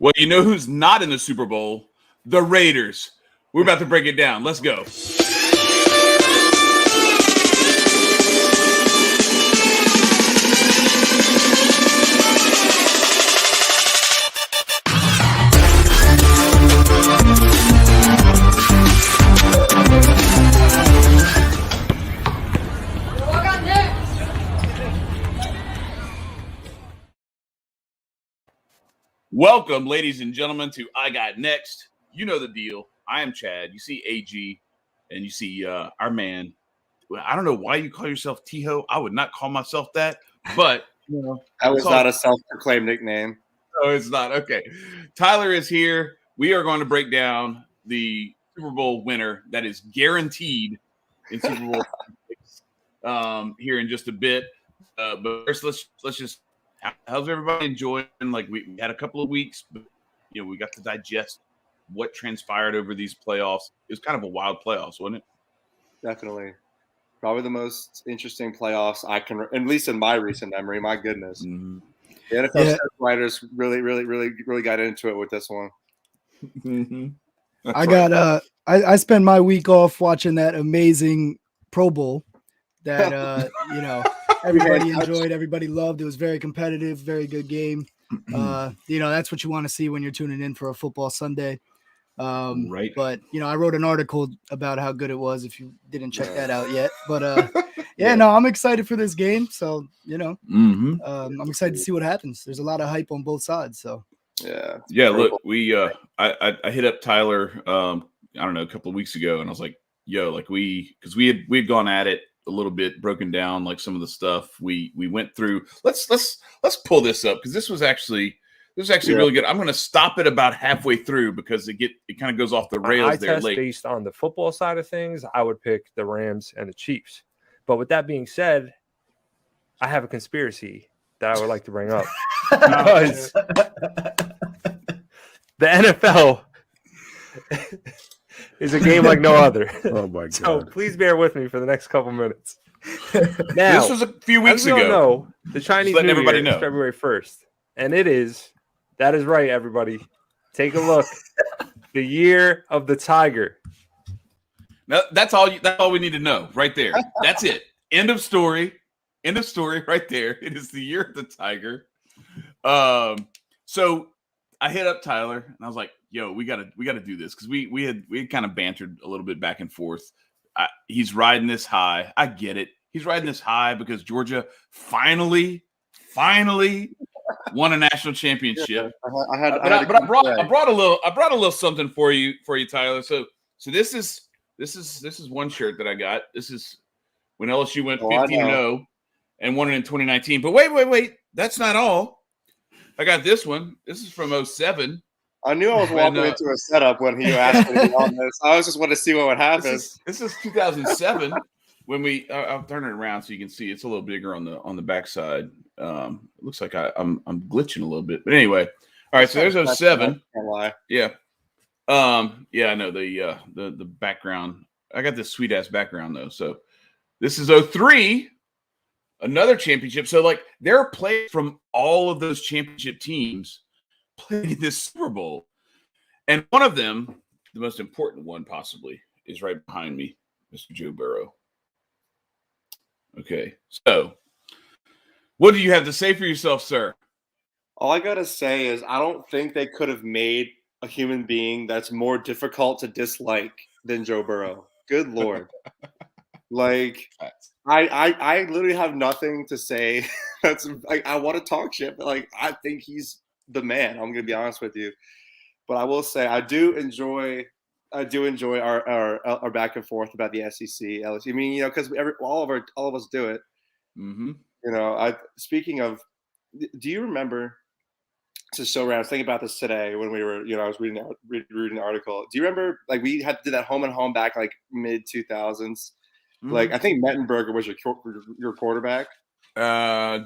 Well, you know who's not in the Super Bowl? The Raiders. We're about to break it down. Let's go. Welcome, ladies and gentlemen, to I Got Next. You know the deal. I am Chad. You see AG, and you see our man. I don't know why you call yourself T-Ho. I would not call myself that, but that was not a self-proclaimed nickname. No, it's not. Okay. Tyler is here. We are going to break down the Super Bowl winner that is guaranteed in Super Bowl here in just a bit. But first, let's just. How's everybody enjoying? Like we had a couple of weeks, but we got to digest what transpired over these playoffs. It was kind of a wild playoffs, wasn't it? Definitely, probably the most interesting playoffs I can, at least in my recent memory. My goodness, the NFL writers really got into it with this one. I spent my week off watching that amazing Pro Bowl that everybody enjoyed, everybody loved. It was very competitive, very good game. That's what you want to see when you're tuning in for a football Sunday. Right. But I wrote an article about how good it was if you didn't check that out yet. But I'm excited for this game. So, I'm excited to see what happens. There's a lot of hype on both sides. So yeah. Look, we I hit up Tyler I don't know, a couple of weeks ago, and I was like, yo, like because we'd gone at it a little bit, broken down like some of the stuff we went through. Let's pull this up because this was actually really good. I'm going to stop it about halfway through because it kind of goes off the rails. Based on the football side of things, I would pick the Rams and the Chiefs. But with that being said, I have a conspiracy that I would like to bring up because the NFL is a game like no other. Oh my god! So please bear with me for the next couple minutes. Now, this was a few weeks ago. Know, the Chinese New Year is February 1st, and that is right, everybody. Take a look. The year of the tiger. Now, that's all we need to know right there. That's it. End of story. End of story right there. It is the year of the tiger. So I hit up Tyler and I was like, yo, we gotta do this because we had kind of bantered a little bit back and forth. He's riding this high. I get it. He's riding this high because Georgia finally won a national championship. I brought a little something for you, Tyler. So this is one shirt that I got. This is when LSU went 15-0 and won it in 2019. But wait, that's not all. I got this one. This is from 2007. I knew I was walking into a setup when he asked me to be on this. I was just wanting to see what would happen. This is 2007 when we. I'll turn it around so you can see. It's a little bigger on the backside. It looks like I'm glitching a little bit, but anyway. All right, so there's 2007. Can't lie. Yeah. I know the background. I got this sweet ass background though. So this is 2003. Another championship. So like there are players from all of those championship teams played in this Super Bowl. And one of them, the most important one possibly, is right behind me, Mr. Joe Burrow. Okay. So what do you have to say for yourself, sir? All I got to say is I don't think they could have made a human being that's more difficult to dislike than Joe Burrow. Good Lord. Like I literally have nothing to say. That's like I want to talk shit, but like I think he's the man. I'm gonna be honest with you, but I will say I do enjoy our back and forth about the SEC, LSU. I mean, because all of us do it. Mm-hmm. Speaking of, do you remember? This is so random. I was thinking about this today when we were, I was reading an article. Do you remember, like, we had to do that home and home back like mid 2000s? Like, I think Mettenberger was your quarterback.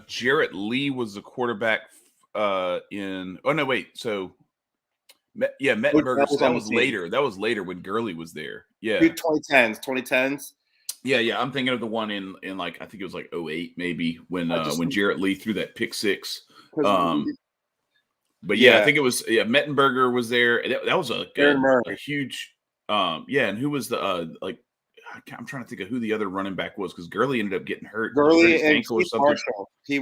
Jarrett Lee was the quarterback in. Oh no, wait. So, Mettenberger. That was later. That was later when Gurley was there. Yeah, 2010s. Yeah. I'm thinking of the one in like I think it was like 2008 maybe when Jarrett Lee threw that pick six. But yeah, I Yeah. think it was Mettenberger was there. That was a Aaron Murray. huge. And who was the I'm trying to think of who the other running back was because Gurley ended up getting hurt. Hurt Gurley his and ankle or Keith something. Marshall. Keith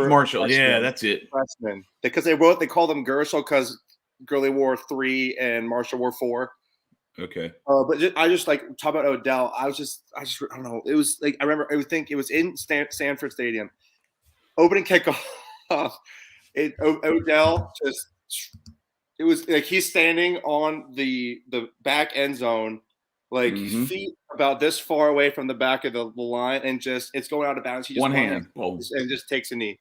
Marshall. Yeah, that's it. Freshmen. Because they called them Gershel because Gurley wore 3 and Marshall wore 4. Okay. But I just like talk about Odell. I don't know. It was like I think it was in Sanford Stadium, opening kickoff. Odell just it was like he's standing on the back end zone, like feet about this far away from the back of the line, and just it's going out of bounds. He just one hand and just takes a knee.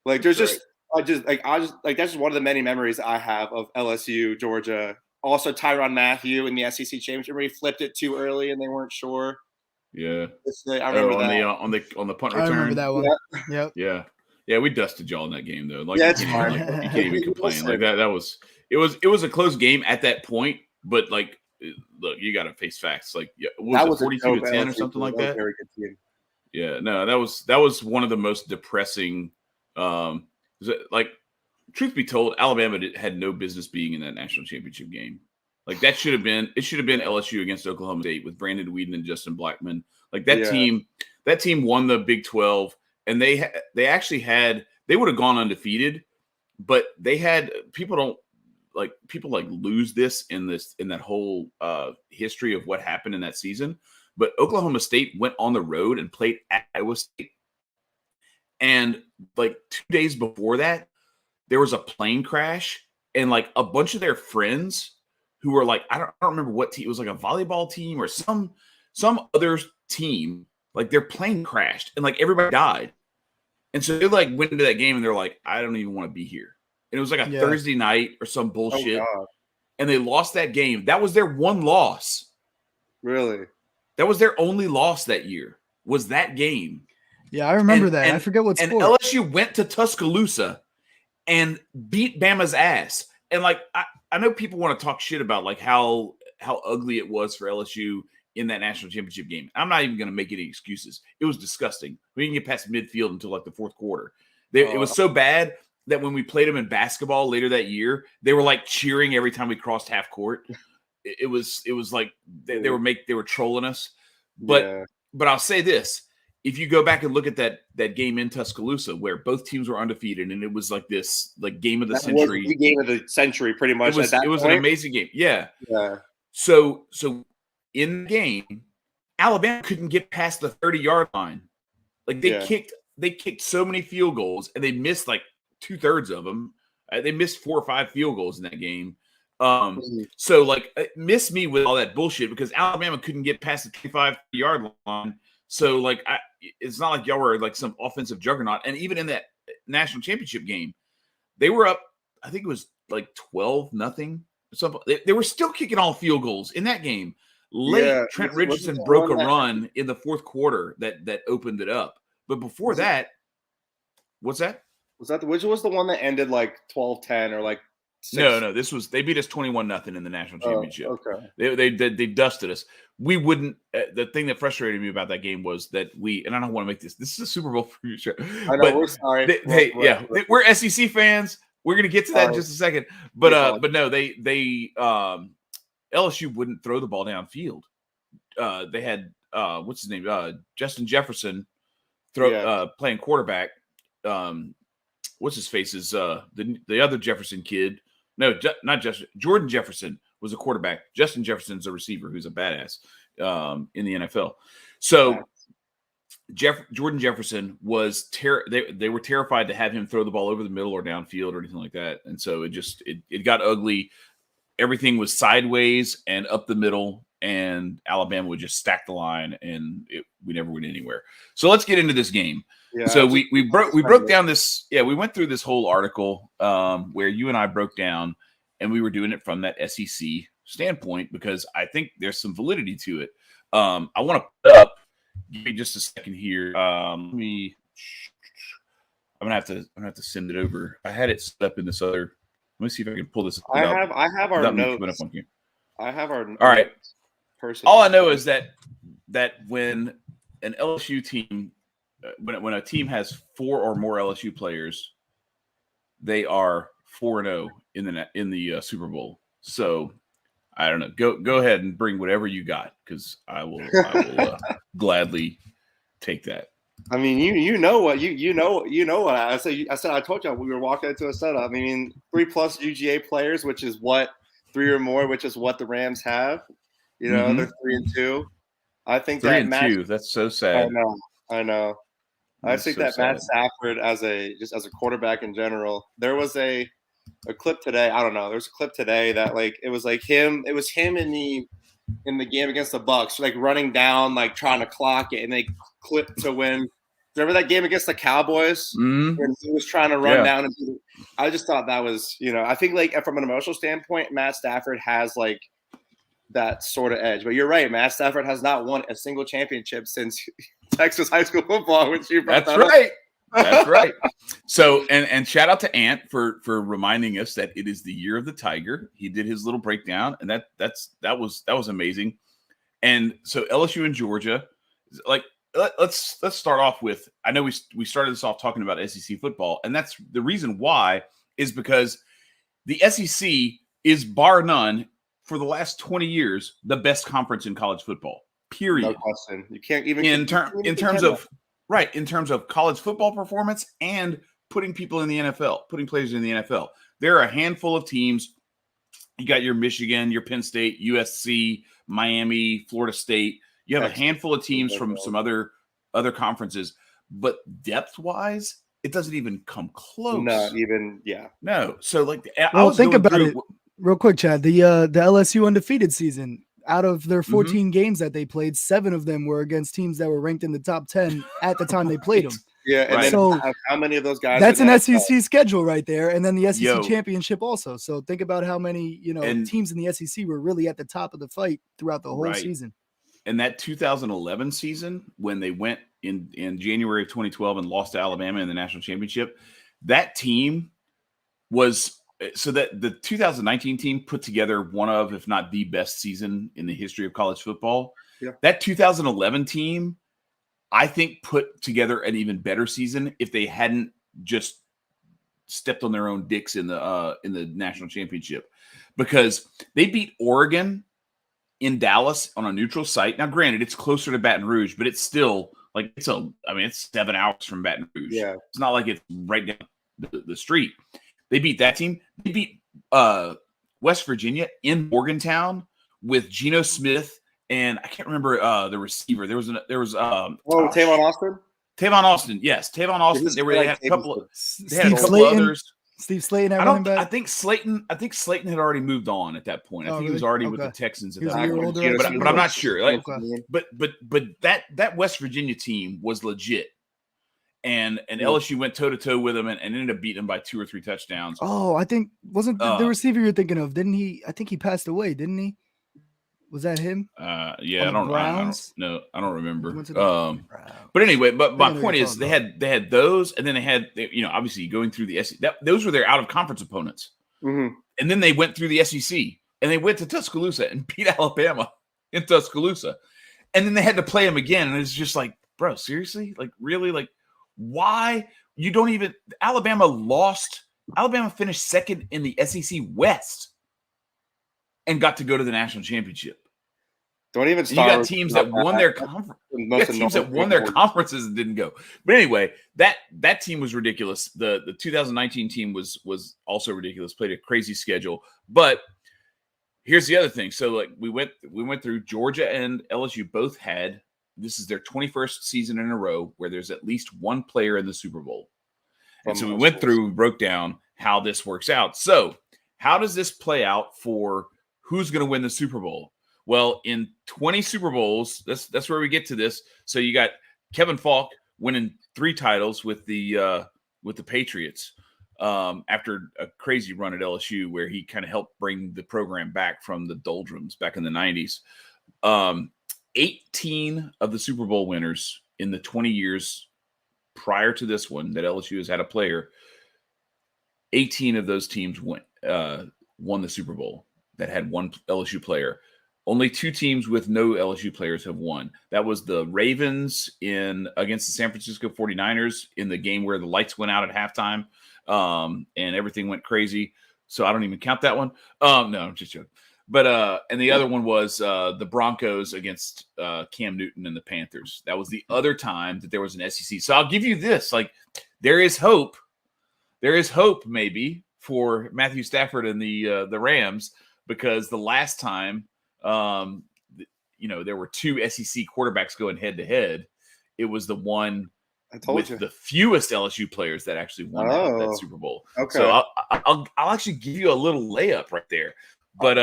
Like there's just that's just one of the many memories I have of LSU Georgia. Also, Tyrann Mathieu in the SEC championship where he flipped it too early and they weren't sure. Yeah, I remember that on the punt return. I remember that one. Yep. Yeah, we dusted y'all in that game though. Like, yeah, it's fine. You can't even complain. Like that was it was a close game at that point. But like, look, you got to face facts. Like, that was 42-10 or something like that. Very good team. Yeah, no, that was one of the most depressing. Like, truth be told, Alabama had no business being in that national championship game. Like it should have been LSU against Oklahoma State with Brandon Weeden and Justin Blackman. Like that team won the Big 12, and they would have gone undefeated, but they had people lose this in that whole history of what happened in that season. But Oklahoma State went on the road and played at Iowa State, and like 2 days before that, there was a plane crash, and like a bunch of their friends who were like, I don't remember what team, it was like a volleyball team or some other team, like their plane crashed and like everybody died. And so they like went into that game and they're like, I don't even want to be here. And it was like a Thursday night or some bullshit. And they lost that game. That was their one loss. Really? That was their only loss that year, was that game. Yeah, I remember that. I forget what sport. And LSU went to Tuscaloosa and beat Bama's ass. And like I know people want to talk shit about like how ugly it was for LSU in that national championship game. I'm not even going to make any excuses. It was disgusting. We didn't get past midfield until like the fourth quarter. It was so bad that when we played them in basketball later that year, they were like cheering every time we crossed half court. It was like they were trolling us. But I'll say this. If you go back and look at that game in Tuscaloosa where both teams were undefeated and it was like this like game of the century. Was the game of the century pretty much. It was an amazing game. Yeah. So in the game, Alabama couldn't get past the 30-yard line. Like they kicked so many field goals and they missed like 2/3 of them. They missed 4 or 5 field goals in that game. So like miss me with all that bullshit because Alabama couldn't get past the 25-yard line. So like it's not like y'all were like some offensive juggernaut. And even in that national championship game, they were up, I think it was like 12-0. Something. They were still kicking all field goals in that game. Trent Richardson broke a run in the fourth quarter that opened it up. But before that, what's that? Which was the one that ended like 12-10 or like 6? No. They beat us 21-0 in the national championship. Okay. They dusted us. We wouldn't. The thing that frustrated me about that game was that and I don't want to make this. This is a Super Bowl preview show. I know. We're sorry. We're SEC fans. We're gonna get to that in just a second. But no, they LSU wouldn't throw the ball downfield. They had what's his name? Justin Jefferson playing quarterback. What's his face is the other Jefferson kid. No, not Justin. Jordan Jefferson was a quarterback. Justin Jefferson's a receiver who's a badass in the NFL. So Jordan Jefferson was they were terrified to have him throw the ball over the middle or downfield or anything like that. And so it got ugly. Everything was sideways and up the middle, and Alabama would just stack the line, and we never went anywhere. So let's get into this game. Yeah, so we broke down this. Yeah, we went through this whole article where you and I broke down, and we were doing it from that SEC standpoint because I think there's some validity to it. I want to put up. Give me just a second here. I'm gonna have to send it over. I had it set up in this other. Let me see if I can pull this. I have our notes. I have our. All right. All I know is that when an LSU team, when a team has 4 or more LSU players, they are 4-0 in the Super Bowl. So I don't know. Go ahead and bring whatever you got, because I will gladly take that. I mean, you know what I said. I told you we were walking into a setup. I mean, 3+ UGA players, which is what 3 or more, which is what the Rams have. You know, they're 3-2. I think 3-2. That's so sad. I know. I think that Matt Stafford as a quarterback in general. There was a clip today. I don't know. There was a clip today that it was him. It was him in the game against the Bucs, running down, trying to clock it, and they clipped to win. Remember that game against the Cowboys when he was trying to run down? I just thought that was, I think from an emotional standpoint, Matt Stafford has that sort of edge. But you're right, Matt Stafford has not won a single championship since Texas high school football, which you brought That's right. That's right. So, and shout out to Ant for reminding us that it is the year of the Tiger. He did his little breakdown, and that was amazing. And so LSU and Georgia, let's start off with, I know we started this off talking about SEC football, and that's the reason why is because the SEC is, bar none, for the last 20 years, the best conference in college football. Period. No question. You can't even in terms of college football performance and putting people in the NFL, putting players in the NFL. There are a handful of teams. You got your Michigan, your Penn State, USC, Miami, Florida State. You have a handful of teams from some other conferences, but depth-wise, it doesn't even come close. No. So think about it real quick, Chad. The LSU undefeated season, out of their 14 games that they played, 7 of them were against teams that were ranked in the top 10 at the time they played them. Yeah, and then so how many of those guys? That's an SEC schedule right there, and then the SEC championship also. So think about how many teams in the SEC were really at the top of the fight throughout the whole season. And that 2011 season, when they went in January of 2012 and lost to Alabama in the national championship, that team was so that the 2019 team put together one of, if not the best season in the history of college football. Yeah. That 2011 team, I think, put together an even better season if they hadn't just stepped on their own dicks in the national championship, because they beat Oregon in Dallas on a neutral site. Now, granted, it's closer to Baton Rouge, but it's still it's 7 hours from Baton Rouge. Yeah. It's not like it's right down the street. They beat that team. They beat West Virginia in Morgantown with Geno Smith and I can't remember the receiver. There was Tavon Austin. Tavon Austin, yes, Tavon Austin. They had a couple of others. Steve Slayton. I think Slayton had already moved on at that point. I think he was already with the Texans at that point. But I'm not sure. But that West Virginia team was legit. And LSU went toe-to-toe with him and ended up beating him by 2 or 3 touchdowns. Oh, I think wasn't the receiver you're thinking of? Didn't he? I think he passed away, didn't he? Was that him? Yeah, I don't remember. But anyway, but my point is they had those, and then they had obviously going through the SEC. Those were their out of conference opponents, and then they went through the SEC and they went to Tuscaloosa and beat Alabama in Tuscaloosa, and then they had to play them again, and it's just like, bro, seriously, really, why you don't even? Alabama finished second in the SEC West and got to go to the national championship. Don't even start. You got teams that won their conference. Teams that won their conferences and didn't go. But anyway, that team was ridiculous. The 2019 team was also ridiculous. Played a crazy schedule. But here's the other thing. So we went through Georgia and LSU both had. This is their 21st season in a row where there's at least one player in the Super Bowl. And so we went through, broke down how this works out. So how does this play out for who's going to win the Super Bowl? Well, in 20 Super Bowls, that's where we get to this. So you got Kevin Falk winning 3 titles with the Patriots after a crazy run at LSU where he kind of helped bring the program back from the doldrums back in the 90s. 18 of the Super Bowl winners in the 20 years prior to this one that LSU has had a player, 18 of those teams won the Super Bowl that had one LSU player. Only 2 teams with no LSU players have won. That was the Ravens against the San Francisco 49ers in the game where the lights went out at halftime and everything went crazy. So I don't even count that one. No, I'm just joking. But and the other one was the Broncos against Cam Newton and the Panthers. That was the other time that there was an SEC. So I'll give you this: like, there is hope. There is hope, maybe, for Matthew Stafford and the Rams, because the last time, there were two SEC quarterbacks going head to head. It was the one with the fewest LSU players that actually won that Super Bowl. Okay. So I'll actually give you a little layup right there. But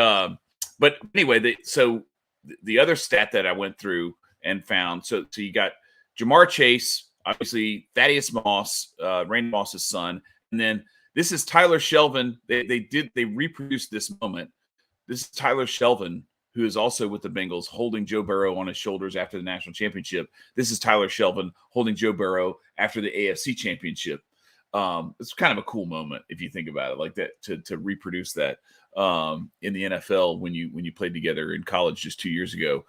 anyway, the other stat that I went through and found, so you got Jamar Chase, obviously Thaddeus Moss, Randy Moss's son, and then this is Tyler Shelvin. They reproduced this moment. This is Tyler Shelvin, who is also with the Bengals, holding Joe Burrow on his shoulders after the national championship. This is Tyler Shelvin holding Joe Burrow after the AFC championship. It's kind of a cool moment if you think about it like that, to reproduce that in the NFL when you played together in college just 2 years ago.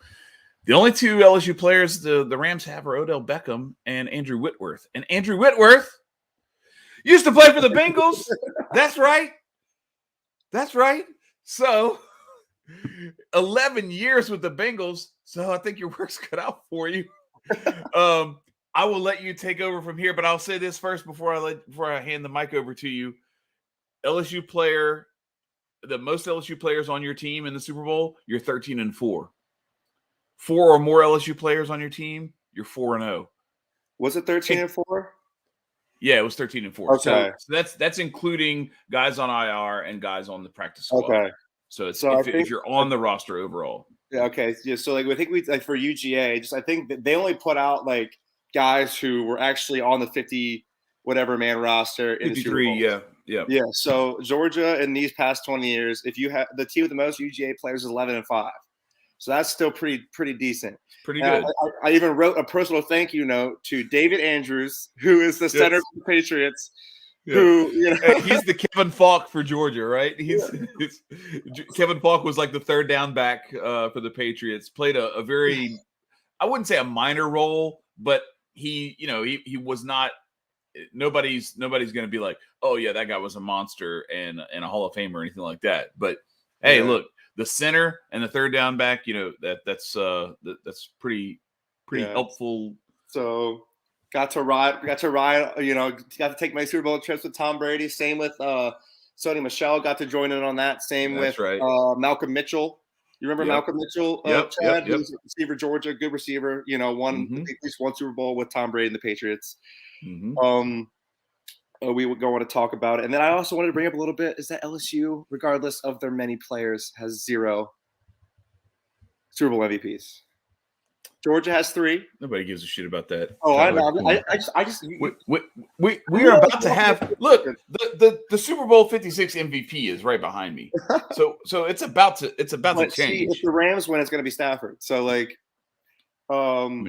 The only two LSU players the Rams have are Odell Beckham and Andrew Whitworth. And Andrew Whitworth used to play for the Bengals. That's right. That's right. So 11 years with the Bengals. So I think your work's cut out for you. I will let you take over from here, but I'll say this first before I hand the mic over to you. LSU player, the most LSU players on your team in the Super Bowl, you're 13-4. 4 or more LSU players on your team, you're 4-0. Was it 13-4? Yeah, it was 13-4. Okay. So that's including guys on IR and guys on the practice squad. Okay. So if you're on the roster overall. Yeah. Okay. Yeah. So I think for UGA, I think that they only put out like guys who were actually on the 50 whatever man roster in 53. the Super Bowl. Yeah. So Georgia in these past 20 years, if you have the team with the most UGA players is 11-5. So that's still pretty decent. Pretty good. I even wrote a personal thank you note to David Andrews, who is the center for the Patriots. Yeah. Who he's the Kevin Falk for Georgia, right? Kevin Falk was like the third down back for the Patriots. Played a very, I wouldn't say a minor role, but he was not. Nobody's going to be like, oh yeah, that guy was a monster and a Hall of Fame or anything like that. But hey, look, the center and the third down back, that's pretty helpful. So. Got to ride, got to take my Super Bowl trips with Tom Brady. Same with Sony Michel, got to join in on that. Same with Malcolm Mitchell. You remember Malcolm Mitchell, Chad? He was a receiver, Georgia, good receiver. Won at least one Super Bowl with Tom Brady and the Patriots. We would go on to talk about it. And then I also wanted to bring up a little bit is that LSU, regardless of their many players, has 0 Super Bowl MVPs. Georgia has 3. Nobody gives a shit about that. Oh, I know. We are about to have look the Super Bowl 56 MVP is right behind me. So it's about to change. See, if the Rams win, it's going to be Stafford. So but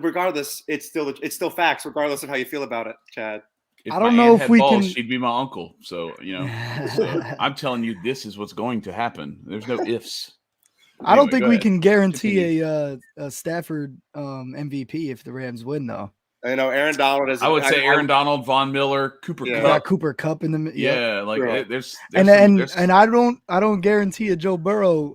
regardless, it's still facts. Regardless of how you feel about it, Chad. If I don't know if we can. She'd be my uncle. So so I'm telling you, this is what's going to happen. There's no ifs. I don't think we can guarantee a Stafford MVP if the Rams win, though. I know Aaron Donald is. I would say Aaron Donald, Von Miller, Cooper Kupp. Got Cooper Kupp in the there's and I don't guarantee a Joe Burrow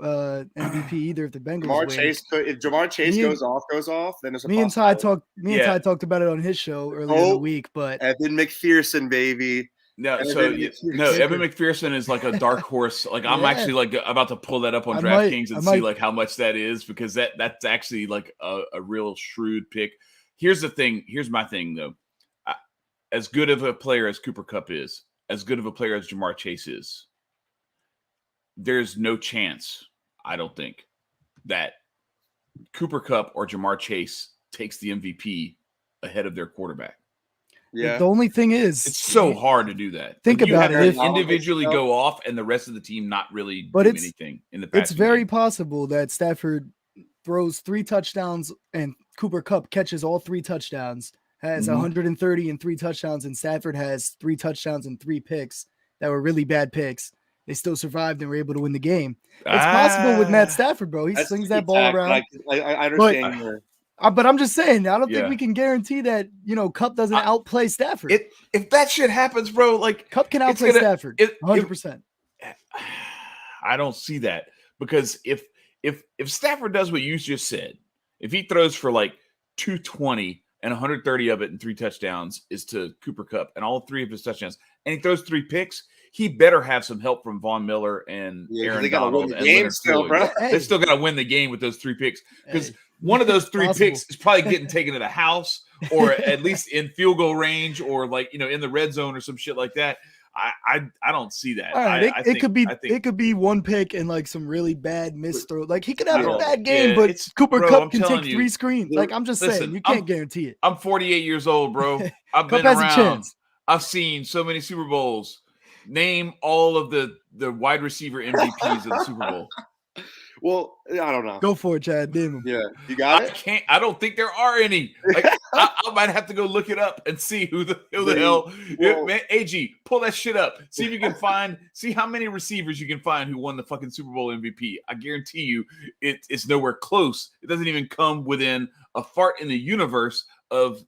MVP either if the Bengals win. If Jamar Chase goes off, then it's a me and Ty talked about it on his show earlier in the week. But Evan McPherson, baby. No, Evan McPherson is like a dark horse. Like I'm actually like about to pull that up on DraftKings and see like how much that is because that's actually like a real shrewd pick. Here's the thing. Here's my thing though. As good of a player as Cooper Kupp is, as good of a player as Jamar Chase is, there's no chance, I don't think, that Cooper Kupp or Jamar Chase takes the MVP ahead of their quarterback. Yeah. The only thing is, it's so hard to do that. Think about it. If individually go off and the rest of the team not really do anything in the past. It's very possible that Stafford throws 3 touchdowns and Cooper Kupp catches all 3 touchdowns, has 130 and 3 touchdowns, and Stafford has 3 touchdowns and 3 picks that were really bad picks. They still survived and were able to win the game. It's possible with Matt Stafford, bro. He slings that ball around. I understand. But I'm just saying, I don't Yeah. think we can guarantee that, Cup doesn't outplay Stafford. If that shit happens, bro, like Cup can it's outplay gonna- Stafford, 100%. I don't see that because if Stafford does what you just said, if he throws for like 220 and 130 of it and 3 touchdowns is to Cooper Kupp and all 3 of his touchdowns, and he throws 3 picks, he better have some help from Von Miller and Aaron they gotta Donald win the and game Leonard still, Floyd. bro. They still got to win the game with those 3 picks because Hey, one of those 3 possible. picks is probably getting taken to the house or at least in field goal range or like in the red zone or some shit like that. I don't see that. All right, it could be I think, it could be one pick and like some really bad missed throw. Like he could have a Yeah. bad game, Yeah, but it's- Cooper bro, Kupp I'm can take telling you. 3 screens. Like I'm just Listen, saying, you can't guarantee it. I'm 48 years old, bro. I've Kupp been has a around. chance. I've seen so many Super Bowls. Name all of the wide receiver MVPs of the Super Bowl. Well, I don't know. Go for it, Chad. Name him. Yeah, you got it. I don't think there are any. Like I might have to go look it up and see who the hell. Well- Man, AG, pull that shit up. See if you can see how many receivers you can find who won the fucking Super Bowl MVP. I guarantee you, it's nowhere close. It doesn't even come within a fart in the universe of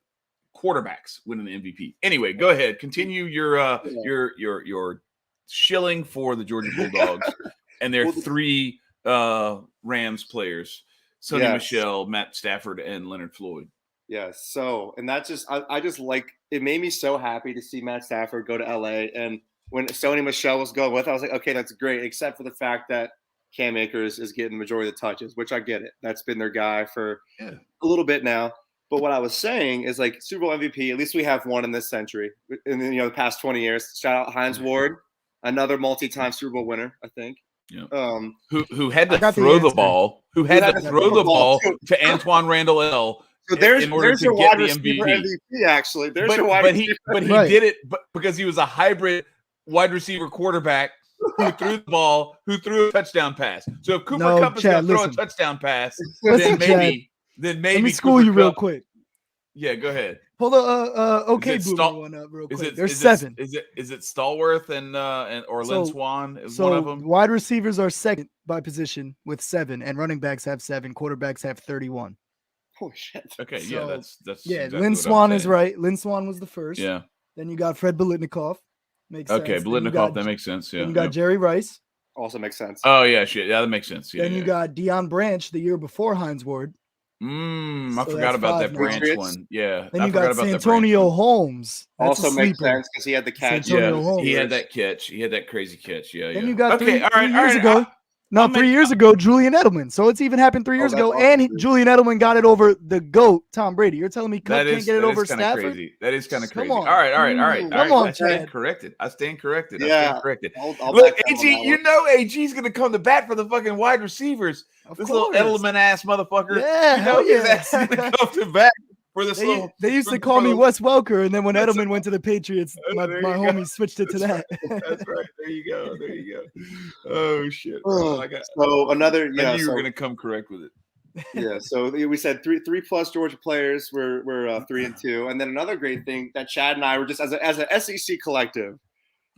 quarterbacks winning the MVP. Anyway, go ahead. Continue your shilling for the Georgia Bulldogs and their Well, 3 Rams players, Sonny Yes. Michel, Matt Stafford, and Leonard Floyd. Yeah. So, and that's just I just like it made me so happy to see Matt Stafford go to LA. And when Sony Michel was going with, I was like, okay, that's great, except for the fact that Cam Akers is getting the majority of the touches, which I get it. That's been their guy for a little bit now. But what I was saying is like Super Bowl MVP, at least we have one in this century. In the past 20 years. Shout out Hines Ward, another multi-time Super Bowl winner, I think. Yeah. Um, Who had I to got the throw the answer. ball? Who had to throw the ball to Antoine Randall L. so there's in order to your get wide the receiver MVP. MVP. Actually, there's your wide But receiver. he Right. did it because he was a hybrid wide receiver quarterback who threw the ball, who threw a touchdown pass. So if Cooper No, Kupp is Chad, going to throw a listen. touchdown pass, Listen, then maybe Let me school Cooper you real Kupp- quick. Yeah, go ahead. Pull the OK Is it Boomer Stall- one up real Is quick. it There's is 7. It, is it Stallworth and or Lynn So- Swan is So one of them? wide receivers are second by position with 7, and running backs have 7. Quarterbacks have 31. Holy shit. Okay, so- yeah, that's Yeah, exactly Lynn what I'm Swan is saying. right. Lynn Swan was the first. Yeah. Then you got Fred Biletnikoff. Makes Okay, sense. Then you Blitnikoff, got- that makes sense. Yeah. Then you got Yep. Jerry Rice. Also makes sense. Oh yeah, shit. Yeah, that makes sense. Yeah. Then you yeah. got Deion Branch the year before Hines Ward. I So forgot that's about 5 that now. Branch Patriots. one. Yeah. Then I you forgot got about that Branch Santonio one. Holmes. That's Also a makes sleeper. sense because he had the catch. Santonio Yeah, Holmes. he had that catch. He had that crazy catch. Yeah. Then yeah. you got okay. three all right. years all ago. right. No, I'll 3 make- years ago, Julian Edelman. So it's even happened 3 years that's ago, awesome, and dude. Julian Edelman got it over the GOAT, Tom Brady. You're telling me Kupp That can't is get it that over is kind of Stafford? crazy. That is kind of Come crazy. on. All right. Come I on, stand Chad. corrected. I stand corrected. I Yeah. stand corrected. I'll Look, back down on AG, that you one. know AG's gonna come to bat for the fucking wide receivers. Of This course. little Edelman ass motherfucker. Yeah, you know hell his yeah. ass is gonna come to bat for this They, little. they used for to call me bro. Wes Welker, and then when That's Edelman went to the Patriots, my There my you go. homie switched it to that. That's right. There you go. There you go. Oh shit. bro. So another, I yeah. knew you So, were gonna come correct with it. yeah. So we said three plus Georgia players were 3-2, and then another great thing that Chad and I were just as a SEC collective.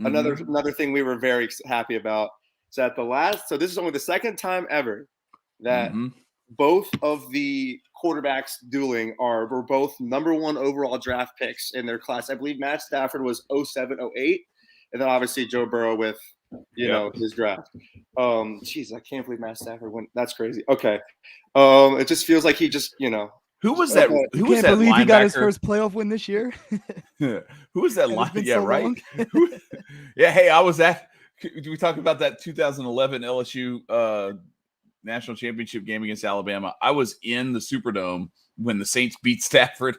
Mhm. Another thing we were very happy about is that so this is only the second time ever that Mhm. both of the quarterbacks dueling were both number 1 overall draft picks in their class. I believe Matt Stafford was 07-08, and then obviously Joe Burrow with his draft. Jeez, I can't believe Matt Stafford went. That's crazy. Okay, it just feels like he just Who was that? Okay. Who You was can't that believe he got his linebacker? first playoff win this year. Who was that And it's line? been Yeah, so right. long. Yeah. Hey, I was at. We talked about that 2011 LSU national championship game against Alabama. I was in the Superdome when the Saints beat Stafford.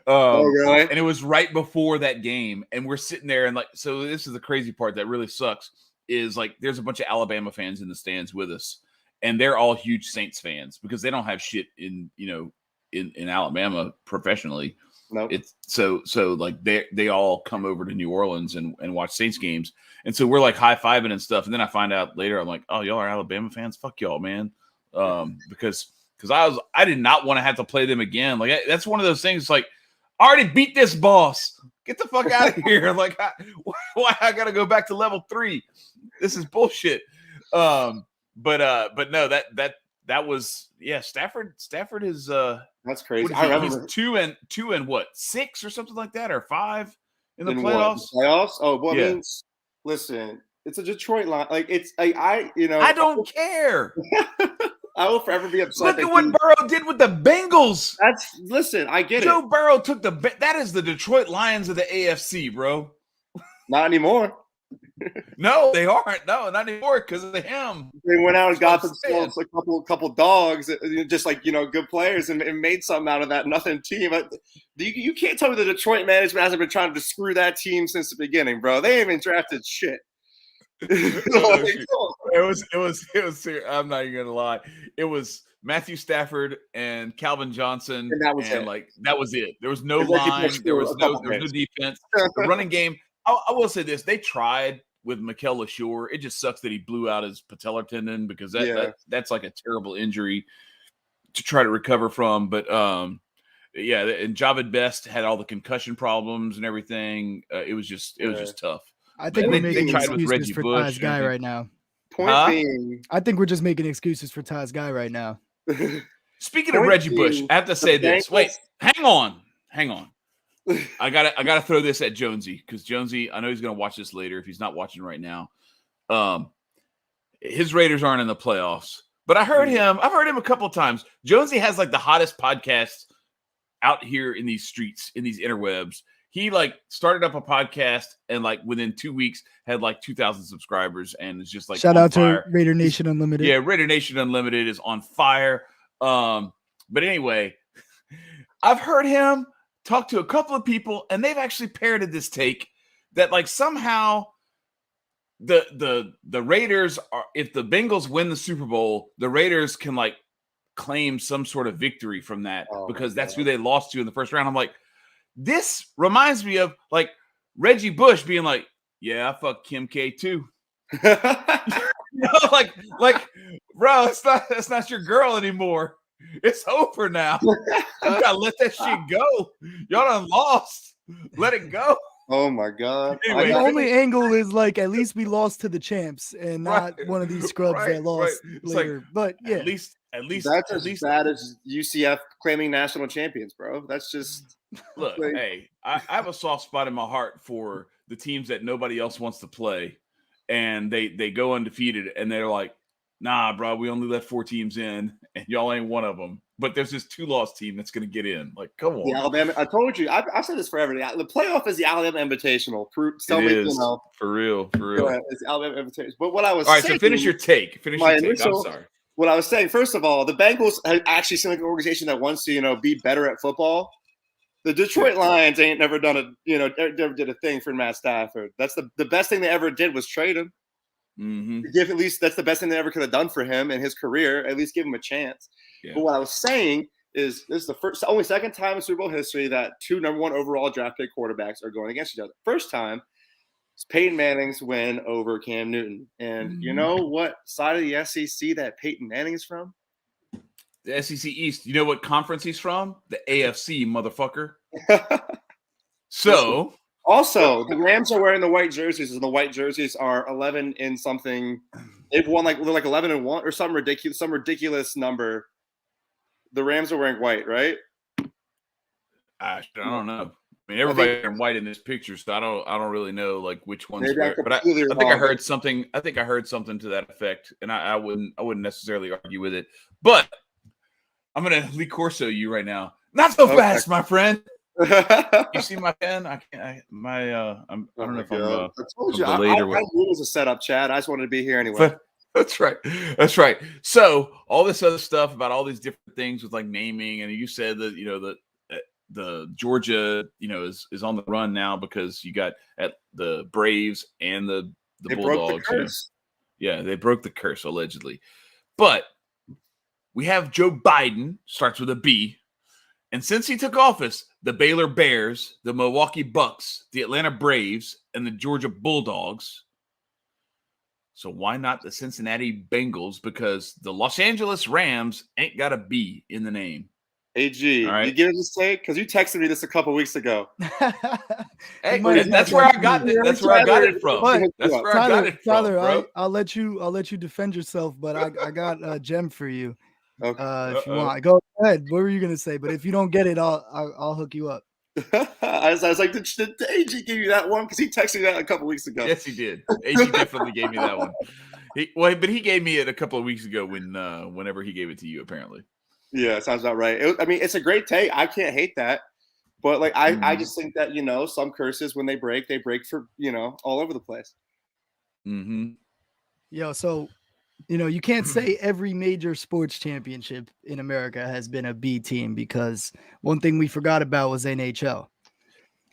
Oh, really? And it was right before that game. And we're sitting there and so this is the crazy part that really sucks is there's a bunch of Alabama fans in the stands with us. And they're all huge Saints fans because they don't have shit in Alabama professionally. Nope. It's so they all come over to New Orleans and watch Saints games. And so we're high-fiving and stuff. And then I find out later, I'm like, oh, y'all are Alabama fans? Fuck y'all, man. Because I did not want to have to play them again. That's one of those things. I already beat this boss. Get the fuck out of here. Why I got to go back to level 3? This is bullshit. But no, that was Stafford is That's crazy. what is I he? remember He's 2 and what, 6 or something like that, or 5 in the in playoffs. what? Playoffs? Oh, well, Yeah. I mean, listen, it's a Detroit line. Like it's like I don't care. I will forever be upset. Look that at what Burrow did with the Bengals. Listen, I get Joe it. Burrow took that is the Detroit Lions of the AFC, bro. Not anymore. No, they aren't. No, not anymore because of him. They went out and got That's what I'm themselves a couple dogs, just like good players, and made something out of that nothing team. You can't tell me the Detroit management hasn't been trying to screw that team since the beginning, bro. They ain't even drafted shit. It was. I'm not even gonna lie. It was Matthew Stafford and Calvin Johnson, And that was it. like that was it. There was no It's like you line. pushed There through was a no couple plays. defense. The running game. I will say this: they tried with Mikel LaSure. It just sucks that he blew out his patellar tendon because that's like a terrible injury to try to recover from. But and Javid Best had all the concussion problems and everything. It was just tough. I think And we're they making tried with excuses Reggie for Bush Ty's and guy everything. right now. Point being, I think we're just making excuses for Ty's guy right now. Speaking of Point Reggie Bush, being, I have to say the this. Bengals- Wait, hang on. I gotta throw this at Jonesy because Jonesy, I know he's gonna watch this later if he's not watching right now. His Raiders aren't in the playoffs, but I've heard him a couple of times. Jonesy has like the hottest podcast out here in these streets, in these interwebs. He like started up a podcast and like within 2 weeks had like 2,000 subscribers and it's just like Shout on out fire. to Raider Nation Unlimited. Yeah, Raider Nation Unlimited is on fire. But anyway, I've heard him talk to a couple of people, and they've actually parroted this take that like somehow the Raiders are, if the Bengals win the Super Bowl, the Raiders can like claim some sort of victory from that because that's who they lost to in the first round. I'm like, this reminds me of like Reggie Bush being like, yeah, I fuck Kim K too. Like, bro, that's not your girl anymore. It's over now. You gotta let that shit go. Y'all done lost. Let it go. Oh my god! Anyway, The only angle is like at least we lost to the champs and not one of these scrubs right, that lost right. later. Like, but yeah, at least that's as bad as UCF claiming national champions, bro. That's just look. like, Hey, I have a soft spot in my heart for the teams that nobody else wants to play, and they go undefeated, and they're like, nah, bro, we only let 4 teams in, and y'all ain't one of them. But there's this 2-loss team that's going to get in. Like, come on. the Alabama. I told you. I've said this forever. The playoff is the Alabama Invitational. It is, for real. Yeah, it's the Alabama Invitational. But what I was all right, saying, so finish your take. I'm sorry. What I was saying, first of all, the Bengals actually seem like an organization that wants to, be better at football. The Detroit Lions ain't never done never did a thing for Matt Stafford. That's the best thing they ever did was trade him. Mm-hmm. At least that's the best thing they ever could have done for him in his career. At least give him a chance. Yeah. But what I was saying is this is the only second time in Super Bowl history that 2 number 1 overall draft pick quarterbacks are going against each other. First time is Peyton Manning's win over Cam Newton. And you know what side of the SEC that Peyton Manning is from? The SEC East. You know what conference he's from? The AFC, motherfucker. So also, the Rams are wearing the white jerseys, and the white jerseys are 11 in something. They've won they're like 11-1 or some ridiculous number. The Rams are wearing white, right? I don't know. I mean, everybody's wearing white in this picture, so I don't really know like which one's where. But I think I heard something. I think I heard something to that effect, and I wouldn't necessarily argue with it. But I'm gonna Lee Corso you right now. Not so fast, my friend. You see my pen? I can't. I don't know if I'm. I told you. I knew it was a setup, Chad. I just wanted to be here anyway. That's right. So all this other stuff about all these different things with like naming, and you said that the Georgia is on the run now because you got at the Braves and the Bulldogs. Broke the curse. Yeah, they broke the curse allegedly, but we have Joe Biden, starts with a B. And since he took office, the Baylor Bears, the Milwaukee Bucks, the Atlanta Braves, and the Georgia Bulldogs. So why not the Cincinnati Bengals? Because the Los Angeles Rams ain't got a B in the name. AG, right. You give it a say? Because you texted me this a couple weeks ago. Hey, that's where I got it. That's where I got it from. That's where I got it from, Tyler, bro. I'll let you defend yourself, but I got a gem for you. Okay. If you want, go ahead. What were you gonna say? But if you don't get it, I'll hook you up. I was like, did AG give you that one? Because he texted me that a couple weeks ago. Yes, he did. AG definitely gave me that one. But he gave me it a couple of weeks ago whenever he gave it to you, apparently. Yeah, sounds about right. It's a great take. I can't hate that. But like, I just think that, some curses, when they break for, all over the place. Mm-hmm. Yo, so, you can't say every major sports championship in America has been a B team, because one thing we forgot about was NHL.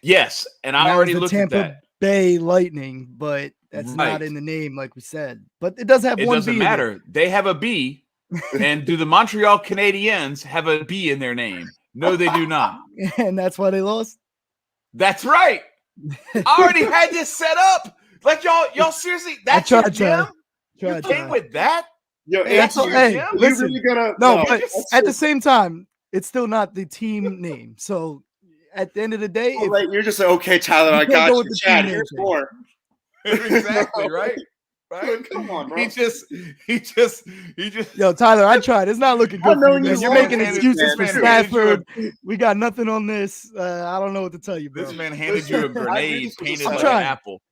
Yes, and I That already was the looked Tampa at that. Bay Lightning, but that's not in the name, like we said. But it does have It one doesn't B in it. matter. They have a B, and do the Montreal Canadiens have a B in their name? No, they do not. And that's why they lost. That's right. I already had this set up. Like y'all seriously, that's your gym? You came with that? Yo, Hey, that's AG, hey, listen, really gonna no, but that's at the just- same time, it's still not the team name. So at the end of the day, Oh, like, you're just like, okay, Tyler, I can't got go you. with the Chad, team here's name. more. Exactly, right? Right? Come on, bro. He just yo, Tyler, I tried. It's not looking good I for know you, you man. You're lost, making man. excuses This for man handed you Stafford. We got nothing on this. I don't know what to tell you, bro. this man handed you a grenade this was painted a like setup. an apple.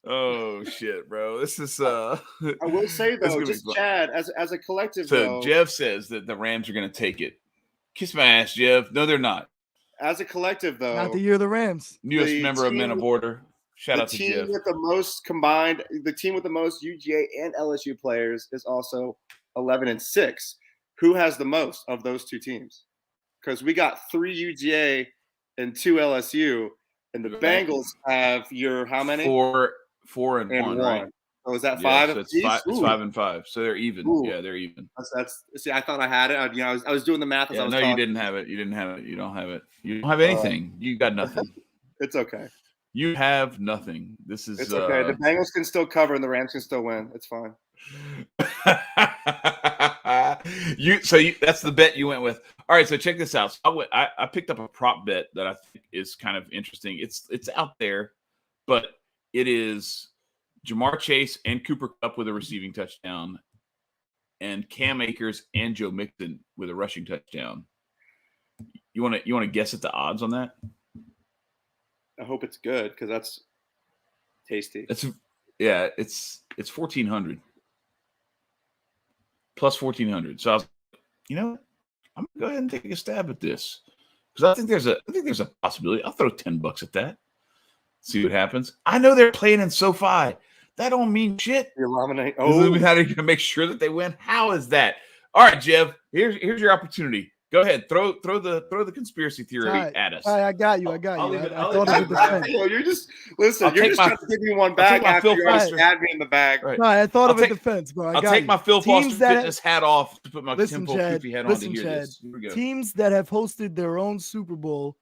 Oh shit, bro. This is I will say This is though, gonna be just fun. Chad, as a collective So though, Jeff says that the Rams are gonna take it. Kiss my ass, Jeff. No, they're not. as a collective though, Not the year of the Rams. Newest The member of Men of team- Order. Shout the out to team Jeff. with the most combined, the team with the most UGA and LSU players is also 11-6. Who has the most of those two teams? Because we got 3 UGA and 2 LSU, and the The Bengals have your how many? 4 and and 1, 1. right? So is that Yeah, 5? so it's apiece? 5, it's Ooh. 5 and 5. So they're even. Ooh. Yeah, they're even. That's see, I thought I had it. I was doing the math as I Yeah, was no, talking. you didn't have it. You didn't have it. You don't have it. You don't have anything. You got nothing. It's okay. You have nothing. This is It's okay. The Bengals can still cover and the Rams can still win. It's fine. That's the bet you went with. All right, so check this out. So I picked up a prop bet that I think is kind of interesting. It's out there, but it is Jamar Chase and Cooper Kupp with a receiving touchdown, and Cam Akers and Joe Mixon with a rushing touchdown. You want to guess at the odds on that? I hope it's good because that's tasty. It's 1,400 plus 1,400. So I was, I'm gonna go ahead and take a stab at this because I think there's a possibility. I'll throw $10 at that. See what happens. I know they're playing in SoFi. That don't mean shit. The Illuminate. Oh, Oh, how are you gonna make sure that they win? How is that? All right, Jeff. Here's your opportunity. Go ahead. Throw the conspiracy theory at us. I got you. I got I'll you. leave it- I I'll thought leave of it a right defense. Yo, you're just listen. I'll You're take just my- trying to give me one I'll back take my after Phil you already Foster. had me in the bag. Right. No, I thought I'll of a take- defense, bro. I'll take my Phil Foster Teams that- fitness hat off to put my Listen, Temple Chad, Goofy hat on listen, to hear Chad. this. Here we go. Teams that have hosted their own Super Bowl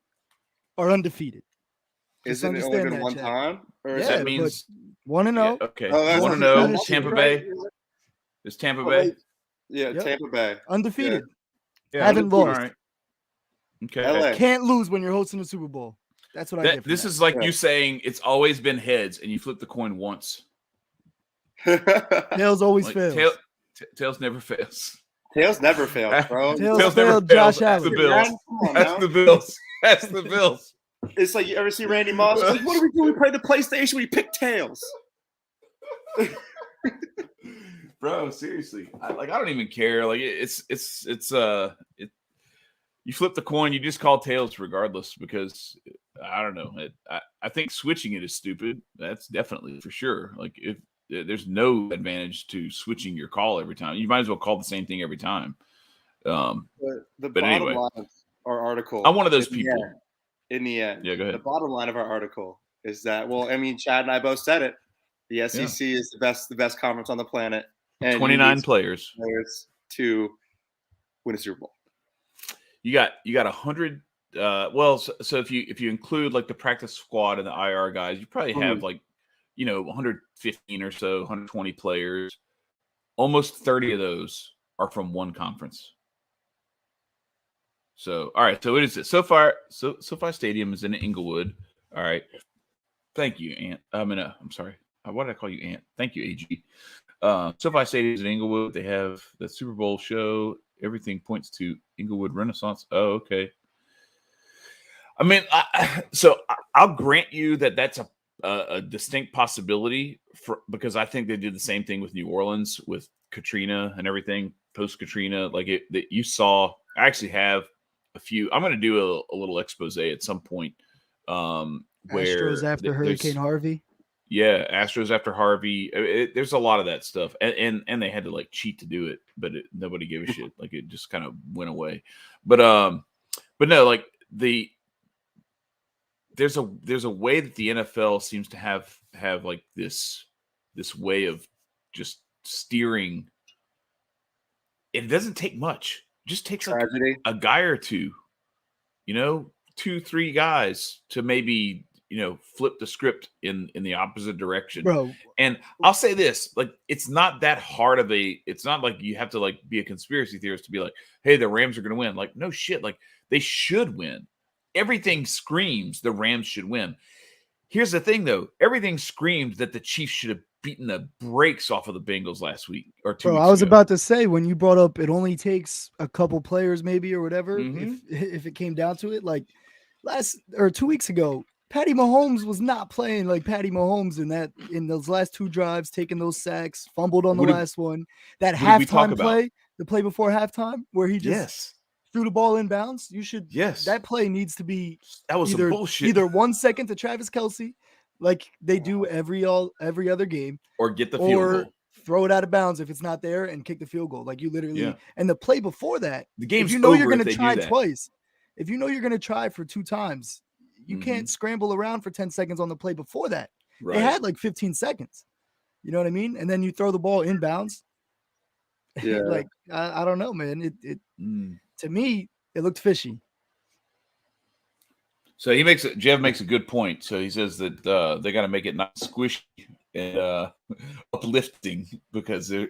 are undefeated. Just Isn't it only understand been that, one Chad. time? Or is Yeah, that it means 1-0. okay. Oh, that's 1-0. not- Tampa right. Bay. Is Tampa Oh, Bay? wait. Yeah, Yep. Tampa Bay. Undefeated. Yeah. Haven't All lost. right. Okay. LA. Can't lose when you're hosting a Super Bowl. That's what I get. From This that. is like Yeah. you saying it's always been heads and you flip the coin once. Tails always Like, fails. tails never fails. Tails never fails, bro. Tails Tails never failed Josh fails. That's the Allen. Bills. Come on That's now. the Bills. That's the Bills. It's like you ever see Randy Moss? Like, what do we do? We play the PlayStation. We pick tails. Bro, seriously. I don't even care. Like you flip the coin, you just call tails regardless because I don't know. I think switching it is stupid. That's definitely for sure. Like if there's no advantage to switching your call every time. You might as well call the same thing every time. The But bottom anyway. line of our article. I'm one of those in the people. end- In the end, Yeah, go the ahead. bottom line of our article is that, well, I mean, Chad and I both said it. The SEC is the best conference on the planet, and you 29 need players. players to win a Super Bowl. You got 100. So if you include like the practice squad and the IR guys, you probably have like 115 or so, 120 players. Almost 30 of those are from one conference. So all right, so what is it? SoFi Stadium is in Inglewood. All right, thank you, Ant. I'm sorry. Why did I call you Ant? Thank you, AG. SoFi Stadium is in Inglewood. They have the Super Bowl show everything points to Inglewood Renaissance. Oh, okay. I mean, I'll grant you that that's a distinct possibility because I think they did the same thing with New Orleans with Katrina and everything post Katrina. Like that you saw. I actually have a few. I'm going to do a little expose at some point. Where Astros after Hurricane Harvey. Yeah, Astros after Harvey. There's a lot of that stuff, and they had to like cheat to do it, but nobody gave a shit. Like it just kind of went away. But no, like there's a way that the NFL seems to have like this way of just steering. It doesn't take much. It just takes like a guy or two, 2-3 guys to maybe flip the script in the opposite direction. Bro. And I'll say this, like it's not that hard of it's not like you have to like be a conspiracy theorist to be like, hey, the Rams are going to win. Like no shit, like they should win. Everything screams the Rams should win. Here's the thing, though. Everything screams that the Chiefs should have beaten the brakes off of the Bengals last week or 2 weeks ago. I was about to say, when you brought up it only takes a couple players maybe or whatever, if it came down to it, like 2 weeks ago, Patty Mahomes was not playing like Patty Mahomes in those last 2 drives, taking those sacks, fumbled on the last one. That halftime play, the play before halftime, where he just threw the ball in bounds. You should. Yes. That play needs to be. That was some bullshit. Either 1 second to Travis Kelce, like they do every other game, or get the field goal, throw it out of bounds if it's not there, and kick the field goal. Like you literally. And the play before that, the game's if you know over you're going if to they try do that. twice, if you know you're going to try for 2 times, you can't scramble around for 10 seconds on the play before that. Right. They had like 15 seconds. You know what I mean? And then you throw the ball inbounds. Yeah. Like I don't know, man. To me, it looked fishy. So Jeff makes a good point. So he says that they got to make it not squishy and uplifting because they're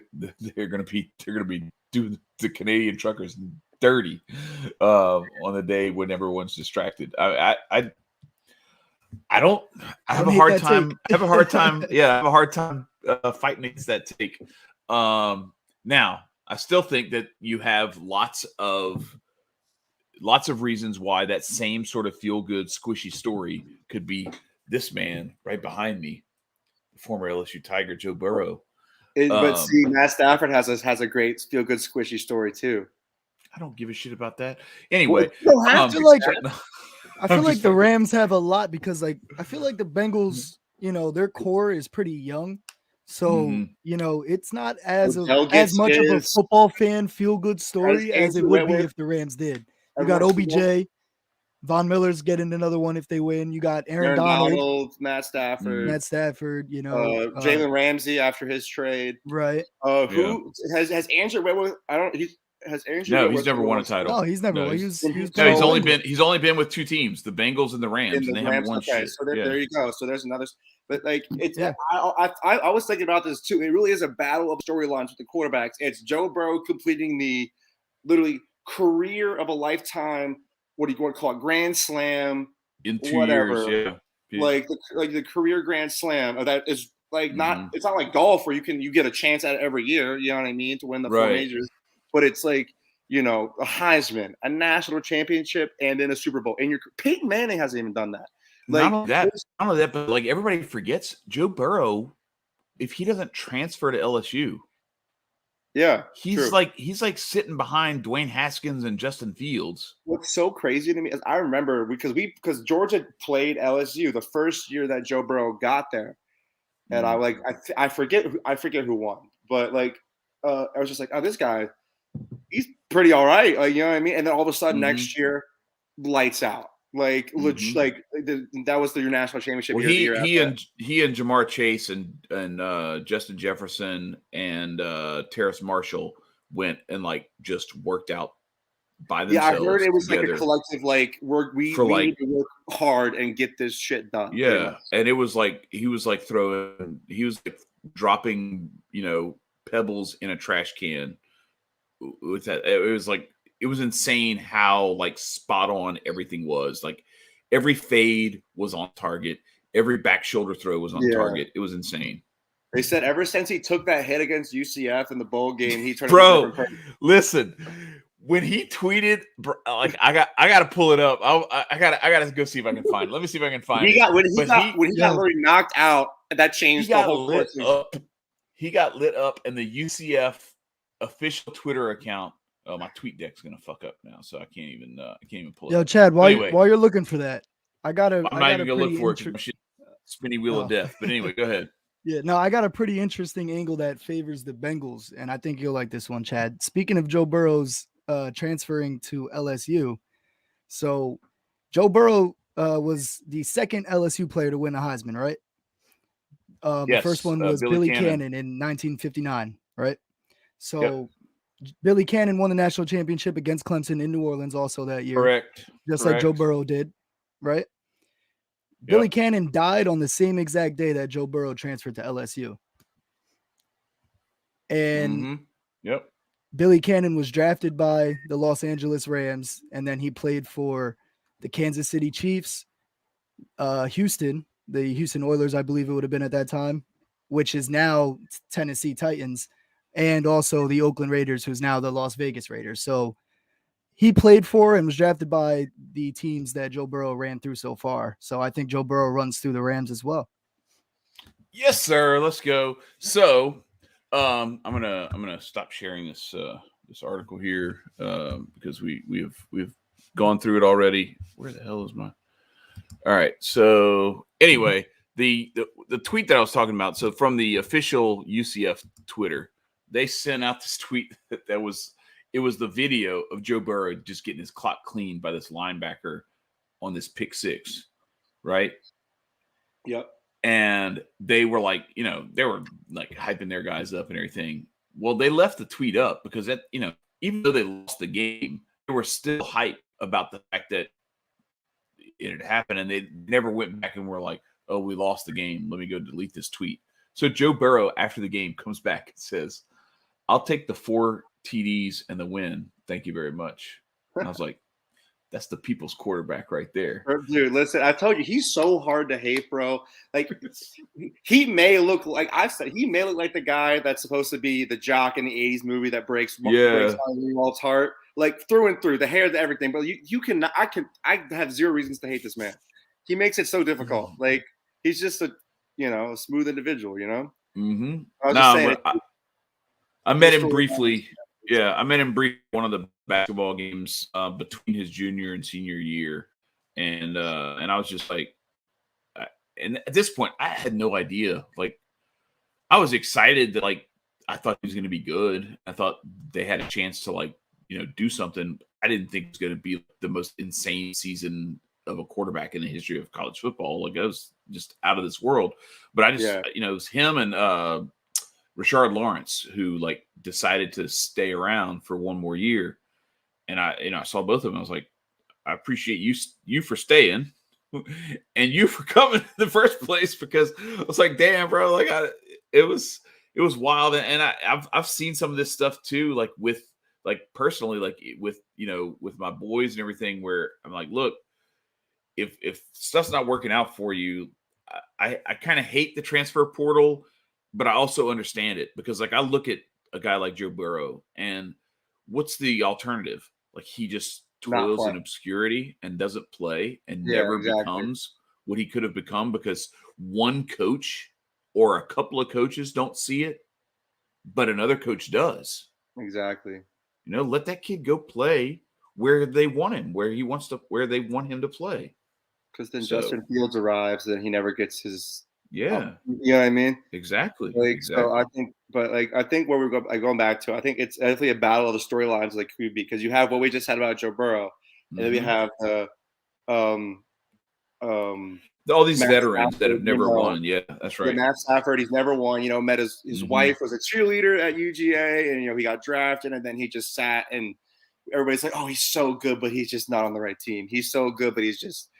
going to be doing the Canadian truckers dirty on the day when everyone's distracted. I have a hard time. I have a hard time. Yeah, I have a hard time fighting against that take. Now, I still think that you have lots of reasons why that same sort of feel-good, squishy story could be this man right behind me, the former LSU Tiger, Joe Burrow. But see, Matt Stafford has a great feel-good, squishy story too. I don't give a shit about that. Anyway, I feel like the Rams have a lot because, like, I feel like the Bengals, their core is pretty young. So, it's not as much of a football fan feel-good story as it would be if the Rams did. You got OBJ. Von Miller's getting another one if they win. You got Aaron Donald, Matt Stafford, Jalen Ramsey after his trade. Right. Who has Andrew Whitworth? He's never won a title. No, he's never won. He's only been with 2 teams, the Bengals and the Rams, and they haven't won shit. So there you go. So there's another. But like it's, I was thinking about this too. It really is a battle of storylines with the quarterbacks. It's Joe Burrow completing the literally career of a lifetime. What do you want to call it? Grand Slam in 2 years. Yeah. Like the career Grand Slam that is like not. It's not like golf where you get a chance at it every year. You know what I mean, to win the 4 majors. But it's like a Heisman, a national championship, and then a Super Bowl. And Peyton Manning hasn't even done that. Like not only that, but like everybody forgets Joe Burrow. If he doesn't transfer to LSU, he's like sitting behind Dwayne Haskins and Justin Fields. What's so crazy to me is I remember because Georgia played LSU the first year that Joe Burrow got there, and I forget who won, but like I was just like, oh, this guy, he's pretty all right, like, you know what I mean? And then all of a sudden next year, lights out. Like, that was your national championship year. He and Jamar Chase and Justin Jefferson and Terrace Marshall went and like just worked out by themselves. Yeah, I heard it was together. Like a collective, like we need to work hard and get this shit done. Yeah, and it was like he was like dropping pebbles in a trash can. With that, it was insane how like spot on everything was. Like every fade was on target. Every back shoulder throw was on target. It was insane. They said ever since he took that hit against UCF in the bowl game, he turned. Bro, listen, when he tweeted, like I got to pull it up. I gotta go see if I can find it. Let me see if I can find it. When he got literally knocked out, that changed the whole lit up. He got lit up, and the UCF official Twitter account. Oh, my tweet deck's gonna fuck up now, so I can't even pull it. Yo, up. Chad, while anyway, while you're looking for that, I'm not even gonna look for it. 'Cause my shit, spinny wheel of death. But anyway, go ahead. Yeah, no, I got a pretty interesting angle that favors the Bengals, and I think you'll like this one, Chad. Speaking of Joe Burrow's transferring to LSU, so Joe Burrow was the second LSU player to win a Heisman, right? Yes, the first one was Billy Billy Cannon in 1959, right? So Billy Cannon won the national championship against Clemson in New Orleans also that year. Correct. Just like Joe Burrow did, right? Billy Cannon died on the same exact day that Joe Burrow transferred to LSU. And Billy Cannon was drafted by the Los Angeles Rams, and then he played for the Kansas City Chiefs, Houston, the Houston Oilers, I believe it would have been at that time, which is now Tennessee Titans, and also the Oakland Raiders, who's now the Las Vegas Raiders. So he played for and was drafted by the teams that Joe Burrow ran through so far. So I think Joe Burrow runs through the Rams as well. Yes, sir. Let's go. So I'm gonna stop sharing this article here because we've gone through it already. Where the hell is my? All right. So anyway, the tweet that I was talking about. So from the official UCF Twitter, they sent out this tweet that was. It was the video of Joe Burrow just getting his clock cleaned by this linebacker on this pick six, right? Yep. And they were like, they were like hyping their guys up and everything. Well, they left the tweet up because that, even though they lost the game, they were still hyped about the fact that it had happened, and they never went back and were like, "Oh, we lost the game. Let me go delete this tweet." So Joe Burrow, after the game, comes back and says, "I'll take the 4 TDs and the win. Thank you very much." And I was like, that's the people's quarterback right there. Dude, listen, I told you, he's so hard to hate, bro. Like, he may look like, I've said, he may look like the guy that's supposed to be the jock in the 80s movie that breaks Walt's heart. Like, through and through, the hair, the everything. But you can, I have zero reasons to hate this man. He makes it so difficult. Like, he's just a smooth individual, Mm-hmm. I was just saying. I met him briefly. Yeah, I met him briefly one of the basketball games between his junior and senior year, and I was just like, and at this point, I had no idea. Like, I was excited that I thought he was going to be good. I thought they had a chance to do something. I didn't think it was going to be the most insane season of a quarterback in the history of college football. Like, it was just out of this world. But I just, it was him and Rashard Lawrence who decided to stay around for one more year. And I saw both of them. I was like, I appreciate you for staying and you for coming in the first place, because I was like, damn, bro, it was wild. And I've seen some of this stuff too, personally, with my boys and everything, where I'm like, look, if stuff's not working out for you, I kind of hate the transfer portal, but I also understand it, because I look at a guy like Joe Burrow, and what's the alternative? He just toils in obscurity and doesn't play and never becomes what he could have become because one coach or a couple of coaches don't see it, but another coach does. Exactly. Let that kid go play where they want him, where they want him to play. Because then Justin Fields arrives, and he never gets his. Yeah. You know what I mean? Exactly. Exactly. So I think where we're going back to, I think it's definitely a battle of the storylines QB, because you have what we just had about Joe Burrow, and then we have all these Matt veterans Stafford, that have never won. Yeah, that's right. Matt Stafford, he's never won. Met his wife was a cheerleader at UGA, and he got drafted, and then he just sat, and everybody's like, oh, he's so good, but he's just not on the right team. He's so good, but he's just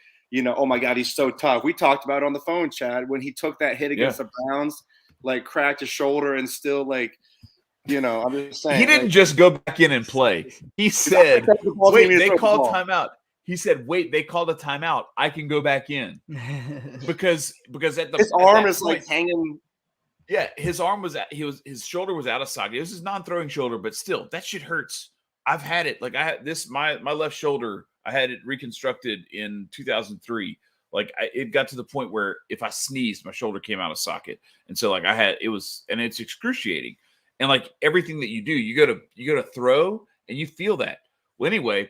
oh my God, he's so tough. We talked about it on the phone, Chad, when he took that hit against the Browns, cracked his shoulder, and still I'm just saying. He didn't just go back in and play. He said, wait, they called timeout. He said, wait, they called a timeout. I can go back in. because his arm is hanging. Yeah, his arm was his shoulder was out of socket. It was his non-throwing shoulder, but still, that shit hurts I've had it. Like I had this, my left shoulder, I had it reconstructed in 2003. Like it got to the point where if I sneezed, my shoulder came out of socket. And so like and it's excruciating. And like everything that you do, you go to throw and you feel that. Well, anyway,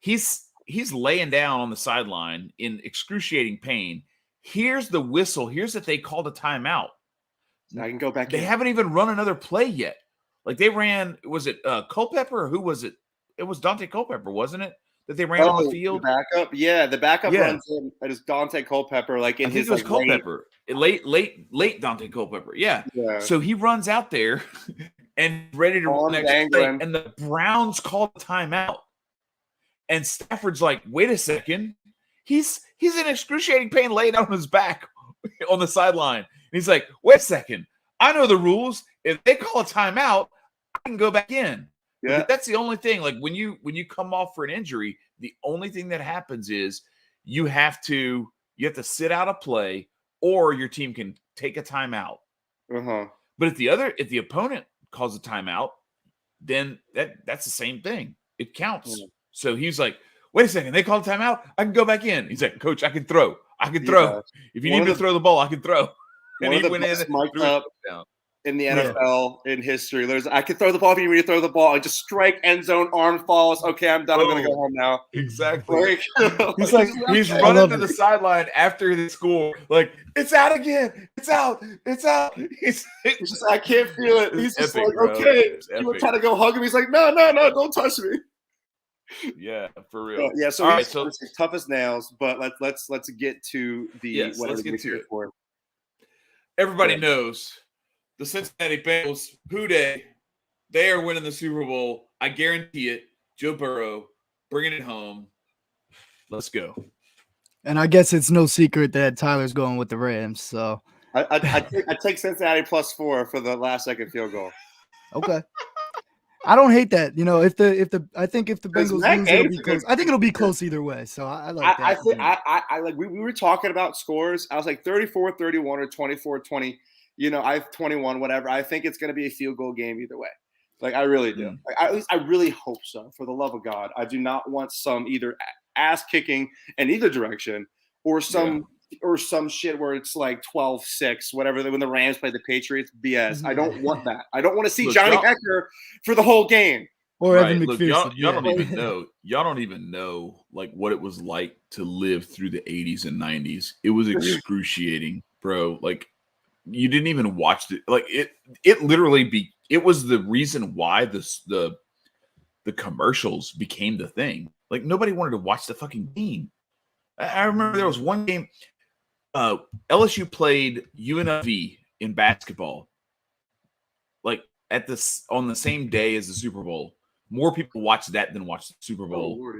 he's laying down on the sideline in excruciating pain. Here's the whistle. Here's that they called a timeout. Now I can go back They in. haven't even run another play yet. Like they ran, was it Culpepper or who was it? It was Dante Culpepper, wasn't it? That they ran on the field. The backup, the backup Yeah. runs in. It is Dante Culpepper, like in I think his it was like, Culpepper. Late Dante Culpepper. Yeah. Yeah. So he runs out there and ready to run next play, dangling. and the Browns call a timeout. And Stafford's like, wait a second. He's in excruciating pain laying out on his back on the sideline. And he's like, wait a second. I know the rules. If they call a timeout, I can go back in. Yeah. But that's the only thing. Like when you come off for an injury, the only thing that happens is you have to sit out a play, or your team can take a timeout. Uh-huh. But if the opponent calls a timeout, then that's the same thing. It counts. Yeah. So he's like, wait a second, they called a timeout. I can go back in. He's like, Coach, I can throw. Yeah. If you need me to throw the ball, I can throw. And he went in and mic'd threw a up touchdown. in the NFL in history. I can throw the ball if you need me to throw the ball. I just strike end zone, arm falls. Okay, I'm done. I'm gonna go home now. Exactly. He's like, He's I running love to it. the sideline after the score, like, it's out again. It's out. It's out. He's just, I can't feel it. He's just epic, like, bro. okay. It's You were epic. trying to go hug him. He's like, no, don't touch me. Yeah, for real. Yeah. So All he's right, so tough as nails. But let's get to the Yes, whatever let's get we're to here it. for. everybody Yeah. knows the Cincinnati Bengals, Who Dey, they are winning the Super Bowl. I guarantee it. Joe Burrow bringing it home. Let's go. And I guess it's no secret that Tyler's going with the Rams. So I take Cincinnati +4 for the last second field goal. okay. I don't hate that. You know, I think if the Because Bengals Matt lose, it'll Gates be is close. good. I think it'll be close either way. So I like that. I think I like we were talking about scores. I was like 34-31 or 24-20. You know, I have 21, whatever. I think it's going to be a field goal game either way. Like I really do. Like, at least I really hope so. For the love of God, I do not want some either ass kicking in either direction or some shit where it's like 12-6, whatever. When the Rams play the Patriots, BS. I don't want that. I don't want to see Look, Johnny y'all- Hecker for the whole game. or Right. Evan Look, McPherson. y'all don't yeah. even know. Y'all don't even know like what it was like to live through the 80s and 90s. It was excruciating, bro. Like you didn't even watch it. Like it literally it was the reason why the commercials became the thing. Like nobody wanted to watch the fucking game. I remember there was one game LSU played UNLV in basketball. Like on the same day as the Super Bowl. More people watched that than watched the Super Bowl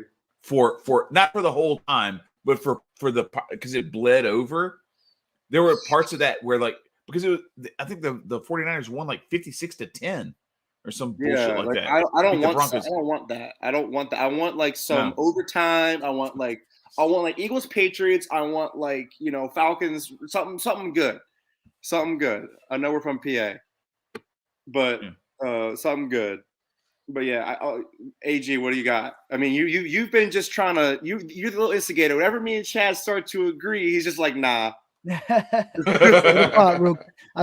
for not for the whole time, but for the because it bled over. There were parts of that where like because it was I think the 49ers won like 56-10 or some bullshit like that. I don't Beat the want Broncos. I don't want that. I don't want that. I want like some No. overtime. I want like Eagles Patriots. I want like, you know, Falcons, something good. Something good. I know we're from PA. But something good. But yeah, AG, what do you got? I mean, you've been just trying to you're the little instigator. Whenever me and Chad start to agree, he's just like, nah. I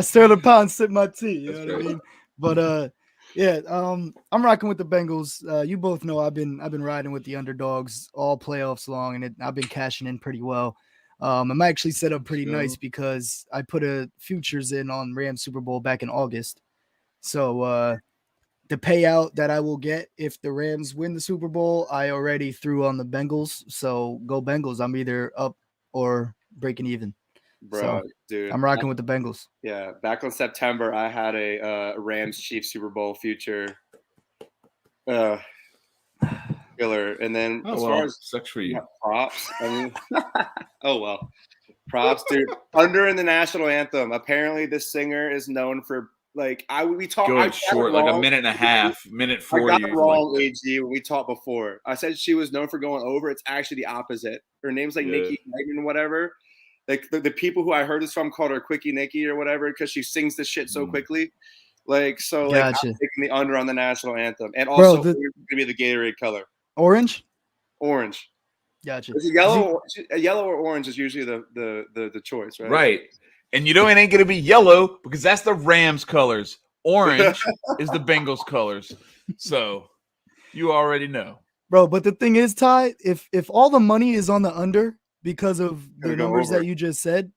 stir the pot and sip my tea. You That's know what I right. mean? But yeah, I'm rocking with the Bengals. You both know I've been riding with the underdogs all playoffs long, and I've been cashing in pretty well. I'm actually set up pretty nice because I put a futures in on Rams Super Bowl back in August. So the payout that I will get if the Rams win the Super Bowl, I already threw on the Bengals. So go Bengals. I'm either up or breaking even. Bro, So, dude. I'm rocking with the Bengals. Yeah, back on September, I had a Rams Chiefs Super Bowl future killer, and then as far as sucks for you. props, I mean, oh well, props, dude. Under in the national anthem, apparently this singer is known for like we talked. Go short, like a minute and a half, minute 40. I got it wrong, like AG, when we talked before. I said she was known for going over. It's actually the opposite. Her name's like Nikki Knighton, whatever. Like the people who I heard this from called her Quickie Nikki or whatever because she sings this shit so quickly. Like so, Gotcha. I'm taking the under on the national anthem, and Bro, also it's gonna be the Gatorade color, Orange. orange. Gotcha. Is it yellow? Yellow or orange is usually the choice, right? Right. And you know it ain't going to be yellow because that's the Rams colors. Orange is the Bengals colors. So you already know. Bro, but the thing is, Ty, if all the money is on the under because of the Gonna go numbers over. that you just said,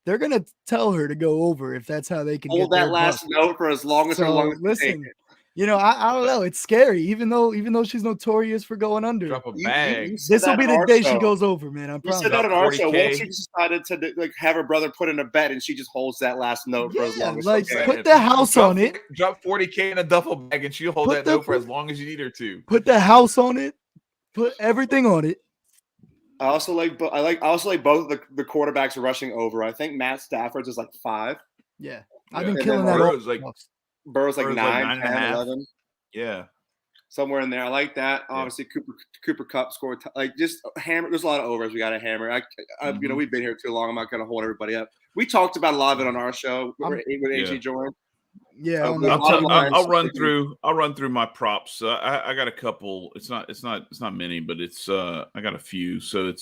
they're gonna tell her to go over if that's how they can Hold get that their last buck. note for as long as her So lungs can take listen, it. you know, I don't know. It's scary, even though she's notorious for going under. Drop a You bag. said This will that be in the our day show. she goes over, man. I You promise. said that in Drop our show. What if 40K. she decided to like have her brother put in a bet and she just holds that last note for as Yeah, long as like she can? put the house on it. Drop 40K in a duffel bag and she'll hold Put that the- note for as long as you need her to. Put the house on it. Put everything on it. I also like both of the quarterbacks rushing over. I think Matt Stafford's is like 5. Yeah, Yeah. I've been And killing then that. Burrow's like Burrow's like Burrow's 9, like 10, 9.5. 11. Yeah. Somewhere in there. I like that. Yeah. Obviously, Cooper Kupp scored like just hammer. There's a lot of overs. We got to hammer. You know, we've been here too long. I'm not going to hold everybody up. We talked about a lot of it on our show when AG joined. Yeah, I'll I'll run through my props. I got a couple. It's not many, but it's I got a few. So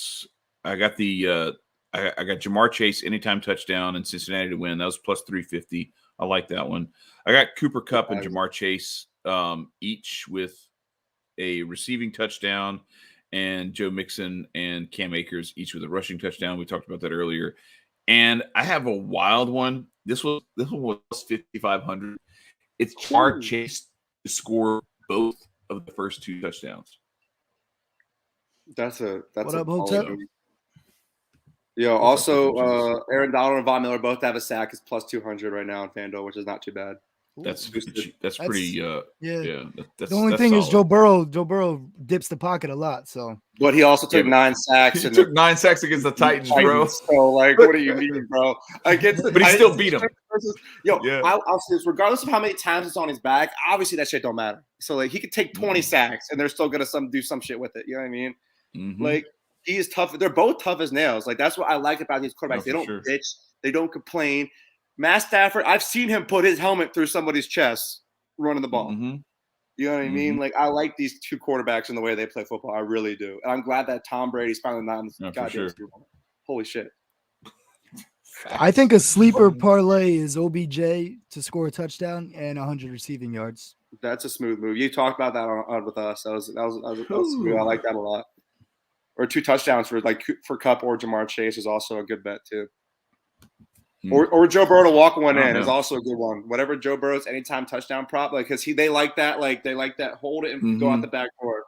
I got Jamar Chase anytime touchdown and Cincinnati to win. That was plus 350. I like that one. I got Cooper Kupp and Jamar Chase each with a receiving touchdown, and Joe Mixon and Cam Akers each with a rushing touchdown. We talked about that earlier. And I have a wild one. This one was 5,500. It's Jamar Chase to score both of the first 2 touchdowns. That's What a up, Hotep? Yo, also Aaron Donald and Von Miller both have a sack. It's plus 200 right now on FanDuel, which is not too bad. That's pretty. Yeah. That's, The only that's thing is solid. Joe Burrow dips the pocket a lot. So, But he also took 9 sacks. He and took 9 sacks against the Titans, bro. So, like, what do you mean, bro? But he still beat him. Yo, Yeah. I'll say this, regardless of how many times it's on his back, obviously that shit don't matter. So, like, he could take 20 sacks, and they're still gonna do some shit with it. You know what I mean? Mm-hmm. Like, he is tough. They're both tough as nails. Like, that's what I like about these quarterbacks. No, They don't sure. bitch. They don't complain. Matt Stafford, I've seen him put his helmet through somebody's chest running the ball. Mm-hmm. You know what I mean? Like, I like these 2 quarterbacks in the way they play football. I really do. And I'm glad that Tom Brady's finally not in the goddamn Super Bowl. Holy shit. I think a sleeper parlay is OBJ to score a touchdown and 100 receiving yards. That's a smooth move. You talked about that on with us. That was smooth. I like that a lot. Or 2 touchdowns for Kupp or Jamar Chase is also a good bet too. Or Joe Burrow to walk one in is also a good one. Whatever Joe Burrow's anytime touchdown prop, like because they like that, hold it and go out the back door.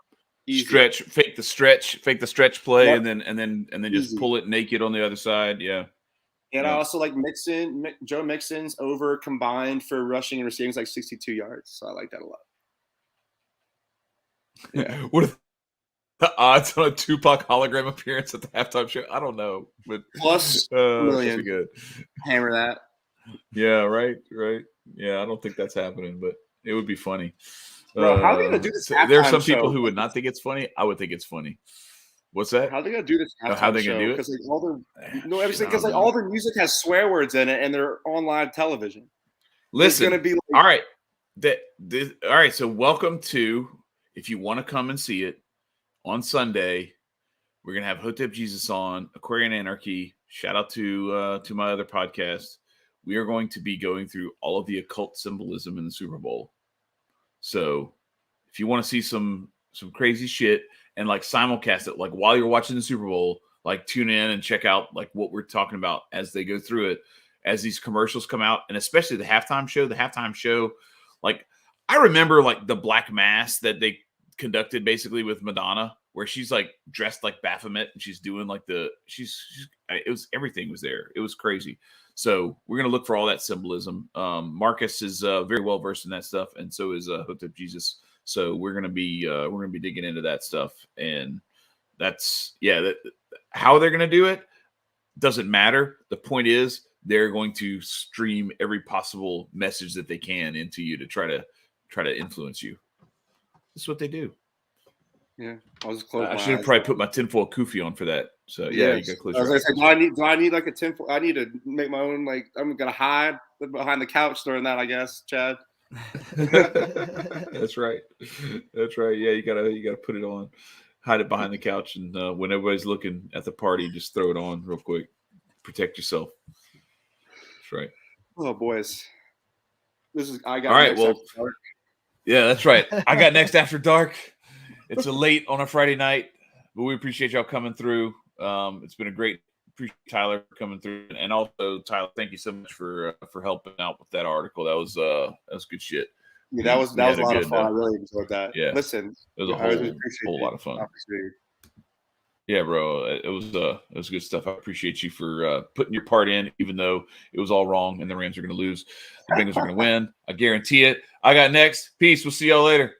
Easy. Fake the stretch play, and then just pull it naked on the other side. Yeah. And I also like Joe Mixon's over combined for rushing and receiving is like 62 yards. So I like that a lot. Yeah. What are the odds on a Tupac hologram appearance at the halftime show? I don't know, but plus million. Good. Hammer that. Yeah, right. Yeah, I don't think that's happening, but it would be funny. Bro, how are they gonna do this? There are some people who would not think it's funny. I would think it's funny. What's that? How are they gonna do this? How they gonna do it? Because all the music has swear words in it, and they're on live television. Listen, it's gonna be all right. All right. So welcome to. If you want to come and see it on Sunday, we're gonna have Hotep Jesus on Aquarian Anarchy. Shout out to my other podcast. We are going to be going through all of the occult symbolism in the Super Bowl. So if you want to see some crazy shit and like simulcast it, like while you're watching the Super Bowl, like tune in and check out like what we're talking about as they go through it, as these commercials come out, and especially the halftime show. Like I remember like the Black Mass that they conducted basically with Madonna, where she's like dressed like Baphomet and she's doing like everything was there. It was crazy. So we're going to look for all that symbolism. Marcus is very well versed in that stuff, and so is Hotep Jesus. So we're going to be digging into that stuff, and that's how they're going to do it doesn't matter. The point is they're going to stream every possible message that they can into you to try to influence you. This is what they do. Yeah, I should have probably put my tinfoil kufi on for that. So yeah, you got to close your eyes. Do I need like a tinfoil? I need to make my own. Like I'm gonna hide behind the couch during that. I guess, Chad. That's right. That's right. Yeah, you gotta put it on, hide it behind the couch, and when everybody's looking at the party, just throw it on real quick. Protect yourself. That's right. Oh, boys. I got All right. next Well, after dark. yeah, that's right. I got next after dark. It's a late on a Friday night, but we appreciate y'all coming through. It's been a great. Appreciate Tyler coming through, and also Tyler, thank you so much for helping out with that article. That was good shit. Yeah, that was a lot of fun. I really enjoyed that. Yeah. Listen, It was a I really whole appreciate lot of fun. opportunity. Yeah, bro, it was good stuff. I appreciate you for putting your part in, even though it was all wrong and the Rams are going to lose. The Bengals are going to win. I guarantee it. I got next. Peace. We'll see y'all later.